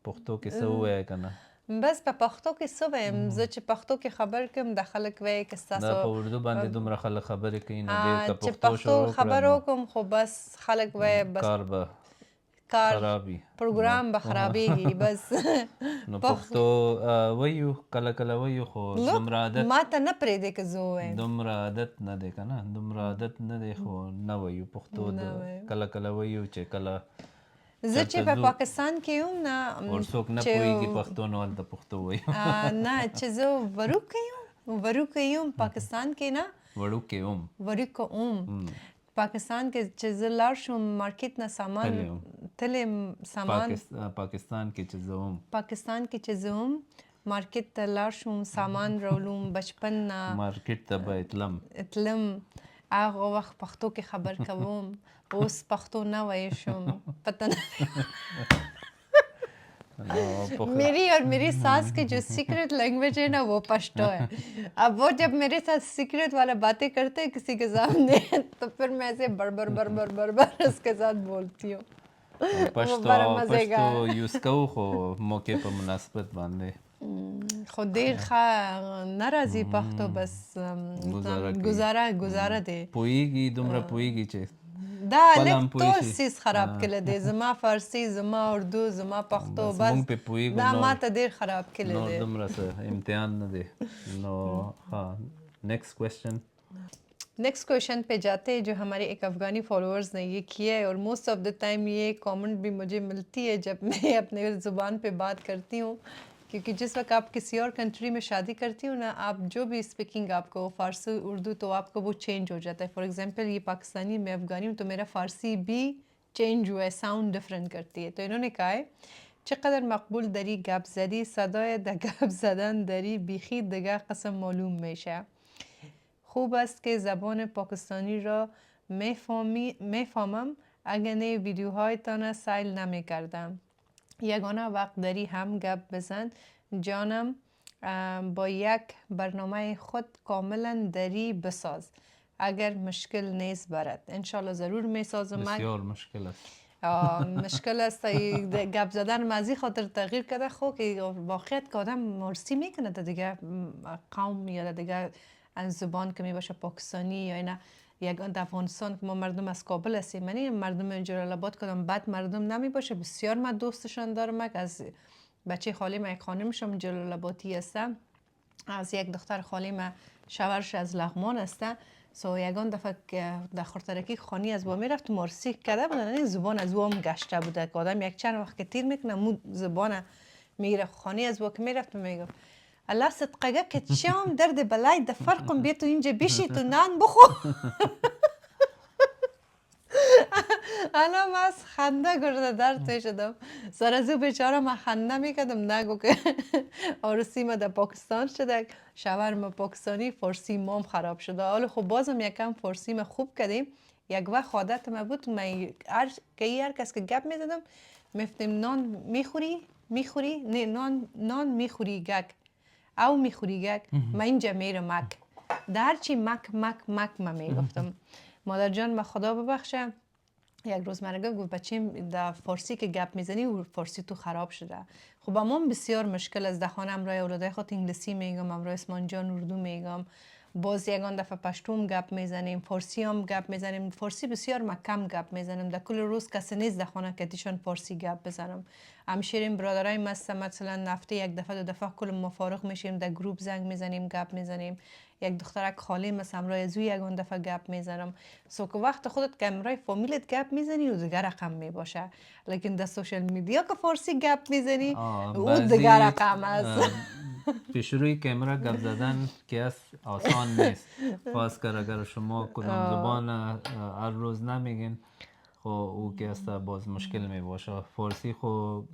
پختو کې څه ووایه که نه, بس په پښتو کې څه وایم زه, چې پښتو کې خبر کوم د خلک وایي که دا ستاسو په اردو باندې دومره خلک خبرې کوي, نو ډېر که چې پښتو شروع خبرو کړه کوم, خو بس خلک وایي بس کار به کار خرابي. پروګرام به خرابېږي بس. نو پښتو وایو کله کله وایو, خو دومره عادت ما ته نه پرېږدې که زه ووایم. دومره عادت نه دی که نه, دومره عادت نه دی, خو نه وایو پښتو کله کله وایو چې کله زه چې په پاکستان کې یم نه, اور څوک نه پوهېږي پښتو, نو هلته پښتو وایو. نه چې زه وړوکی یم پاکستان کې نه, وړوکی یم پاکستان کې, چې زه لاړ شم مارکیټ نه سامان تلې سامان پاکستان کې چې زه وم پاکستان کې چې زه وم مارکیټ ته لاړ شم سامان راولم بچپن نه مارکیټ ته به تلم, هغه وخت پښتو کې خبر کوم, اوس پښتو نه وایې شم, پته نه. میری اور میری ساس کی جو سیکرٹ لینگویج ہے نا وہ پشتو ہے. اب وہ جب میرے ساتھ سیکرٹ والا باتیں کرتے ہیں کسی کے سامنے تو پھر میں ایسے بڑبڑ اس کے ساتھ بولتی ہوں. وہ بڑا مزے کا پښتو یوز کوو خو موقع په مناسبت باندې خو ډیر ښه نه راځي پښتو بس گزاره دی. پوهیږي دومره پوهیږي چې دا لږ ټول سیز خراب کړی دی. زما فارسی، زما اردو، زما پښتو بس دا ماته ډیر خراب کړی دی. نور دومره څه امتحان نه دی. نو ها نیکسٹ کویشچن. نیکسٹ کویشچن پہ جاتے ہیں جو ہمارے ایک افغانی فالوورز نے یہ کیا ہے اور موسٹ آف دا ٹائم یہ کامنٹ بھی مجھے ملتی ہے جب میں اپنے زبان پہ بات کرتی ہوں، کیونکہ جس وقت آپ کسی اور کنٹری میں شادی کرتی ہوں نا، آپ جو بھی اسپیکنگ آپ کو فارسی اردو تو آپ کو وہ چینج ہو جاتا ہے. فار ایگزامپل یہ پاکستانی میں افغانی ہوں تو میرا فارسی بھی چینج ہوا ہے، ساؤنڈ ڈفرنٹ کرتی ہے. تو انہوں نے کہا ہے چقدر مقبول داری گپ زدی صدای د گپ زدن داری بیخی دگه قسم معلوم میشه. خوب است که زبان پاکستانی را میفهمم اگرنه ویدیوهایتان را سیل نمیکردم. یگانه وقت داری هم گپ بزن جانم، با یک برنامه خود کاملا داری بساز اگر مشکل نیست برد. انشالله ضرور میسازم. بسیار مشکل است. مشکل است گپ زدن مازی خاطر تغییر کرده. خب که واقعیت که آدم مرسی میکنه تا دیگه قوم یا دیگه زبان که می باشه پاکستانی یا اینا. یک افغانستان که ما مردم از کابل هستیم، یعنی مردم جلال آباد کدام بد مردم نمی باشه. بسیار من دوستشان دارم. از بچه خالی من یک خانمشم جلال آبادی هستم، از یک دختر خالی من شوهرش از لغمان هستن. سو یگان دفعه که در خورترکی خانی از با میرفت مرسی کرده بودن، این زبان از وام گشته بوده که آدم یک چند وقت که تیر میکنه مو زبان میره. خانی از با که میرفت میگفت الله صدقه که چم درد بلای ده فرقم بیا تو اینجا بیشی تو نان بخور. الان من از خنده گرده درد شدم. سر از او بیچاره من خنده میکردم نگو که عروسی ما در پاکستان شده، شوهر ما پاکستانی، فارسی مام خراب شده. حالا خب بازم یکم فارسی ما خوب کردیم. یک وقت عادت ما بود من هر کس که گپ میزدم میفتیم نان میخوری نه نان میخوری گک او میخوری گک من اینجا میرم مک در چی مک من میگفتم. مادر جان ما خدا ببخشه یک روز من گفت بچیم در فارسی که گپ میزنی و فارسی تو خراب شده. خب امام بسیار مشکل از دهان امرای اولادای خود انگلیسی میگم، امرای اسمان جان اردو میگم، باز یگان دفعه پشتوم گپ میزنیم، فارسی هم گپ میزنیم. فارسی بسیار مکم گپ میزنم. در کل روز کسی نیست در خانه که دیشان فارسی گپ بزنم. همشیرین برادرای مثلا هفته یک دفعه دو دفعه کل مفارق میشیم در گروپ زنگ میزنیم گپ میزنیم. یک دخترک خالی مثلا امرای زوی یگان دفعه گپ میزنم. سو که وقت خودت که امرای فامیلت گپ میزنی و دیگر رقم میباشه، لیکن در سوشل میدیا که فارسی گپ میزنی او دیگر رقم است. پیشروی کیمرا گپ زدن که آسان نیست، خاص کر اگر شما کدام زبان هر روز نمیگین خب او که است باز مشکل می باشه. فارسی خب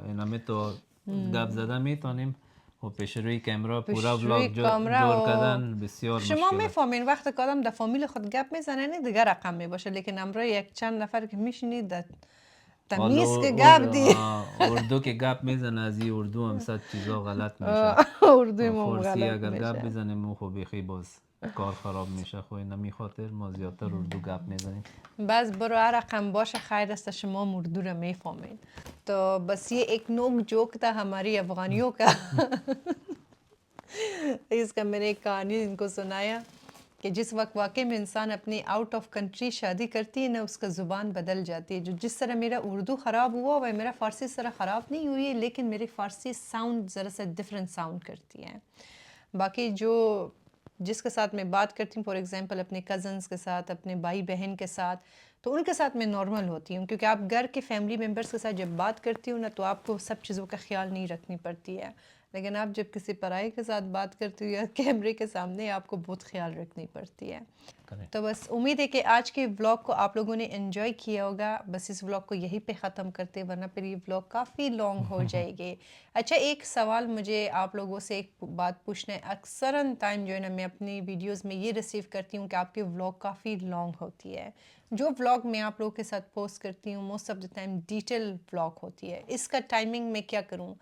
اینمی تو گپ زدن میتونیم و پیشروی کیمرا پورا ولاگ جور کردن بسیار مشکل. شما میفهمین وقتی که آدم در فامیل خود گپ میزنه دیگه رقم میباشه، لیکن امروز یک چند نفر که میشینید در تمیز که گپ دی اردو که گپ میزنه از این اردو هم صد چیزا غلط میشه. اردوی ما غلط فارسی میشه. اگر گپ بزنیم مو خب بخی باز کار خراب میشه. خب نمی خاطر ما زیادتر اردو گپ میزنیم. بس برو هر رقم باشه خیر است شما اردو رو میفهمین. تو بس یہ ایک نوک جوک تھا ہماری افغانیوں کا اس کا میں نے ایک کہانی ان کو سنایا کہ جس وقت واقعی میں انسان اپنی آؤٹ آف کنٹری شادی کرتی ہے نا اس کا زبان بدل جاتی ہے. جو جس طرح میرا اردو خراب ہوا وہ میرا فارسی اس طرح خراب نہیں ہوئی ہے، لیکن میری فارسی ساؤنڈ ذرا سا ڈفرینٹ ساؤنڈ کرتی ہے. باقی جو جس کے ساتھ میں بات کرتی ہوں فار ایگزامپل اپنے کزنس کے ساتھ، اپنے بھائی بہن کے ساتھ، تو ان کے ساتھ میں نارمل ہوتی ہوں، کیونکہ آپ گھر کے فیملی ممبرس کے ساتھ جب بات کرتی ہوں نا تو آپ کو سب چیزوں کا خیال نہیں رکھنی پڑتی ہے. لیکن آپ جب کسی پرائی کے ساتھ بات کرتی ہو یا کیمرے کے سامنے آپ کو بہت خیال رکھنی پڑتی ہے. کریں. تو بس امید ہے کہ آج کے ولاگ کو آپ لوگوں نے انجوائے کیا ہوگا. بس اس ولاگ کو یہیں پہ ختم کرتے ورنہ پھر یہ ولاگ کافی لانگ ہو جائے گی. اچھا ایک سوال مجھے آپ لوگوں سے ایک بات پوچھنا ہے. اکثراً ٹائم جو ہے نا میں اپنی ویڈیوز میں یہ ریسیو کرتی ہوں کہ آپ کی ولاگ کافی لانگ ہوتی ہے. جو ولاگ میں آپ لوگوں کے ساتھ پوسٹ کرتی ہوں most of the time detail vlog ہوتی ہے. اس کا ٹائمنگ میں کیا کروں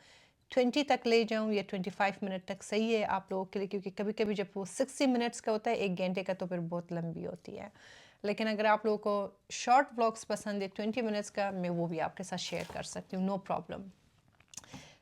20 تک لے جاؤں یا 25 منٹ تک صحیح ہے آپ لوگوں کے لیے, کیونکہ کبھی کبھی جب وہ 60 منٹس کا ہوتا ہے 1 گھنٹے کا تو پھر بہت لمبی ہوتی ہے. لیکن اگر آپ لوگوں کو شارٹ ولاگس پسند ہے 20 منٹس کا, میں وہ بھی آپ کے ساتھ شیئر کر سکتی ہوں, نو پرابلم.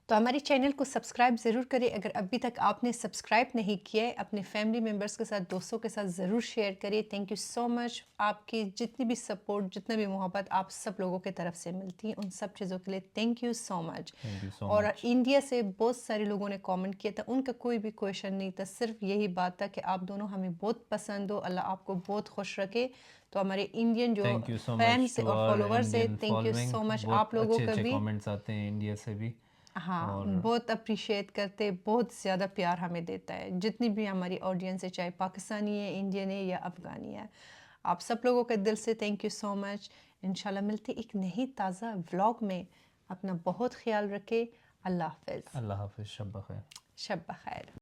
تو ہماری چینل کو سبسکرائب ضرور کریں. اگر ابھی تک آپ نے سبسکرائب نہیں کیا ہے اپنے فیملی ممبرس کے ساتھ دوستوں کے ساتھ ضرور شیئر کریں. Thank you so much. آپ کی جتنی بھی سپورٹ جتنا بھی محبت آپ سب لوگوں کی طرف سے ملتی ہیں ان سب چیزوں کے لیے thank you so much. Thank you سو اور مچ. انڈیا سے بہت سارے لوگوں نے کامنٹ کیا تھا, ان کا کوئی بھی کویشچن نہیں تھا, صرف یہی بات تھا کہ آپ دونوں ہمیں بہت پسند ہو, اللہ آپ کو بہت خوش رکھے. تو ہمارے انڈین جو thank you so much fans to اور آور فالوورس ہیں Indian thank you following. So much. آپ بہت لوگوں اچھے کا اچھے بھی کامنٹس آتے ہیں انڈیا سے بھی. ہاں بہت اپریشیٹ کرتے, بہت زیادہ پیار ہمیں دیتا ہے جتنی بھی ہماری آڈینس ہے, چاہے پاکستانی ہے, انڈین ہے یا افغانی ہے. آپ سب لوگوں کے دل سے تھینک یو سو مچ. انشاءاللہ ملتے ایک نئی تازہ ولاگ میں. اپنا بہت خیال رکھے. اللہ حافظ. اللہ حافظ. شب بخیر. شب بخیر.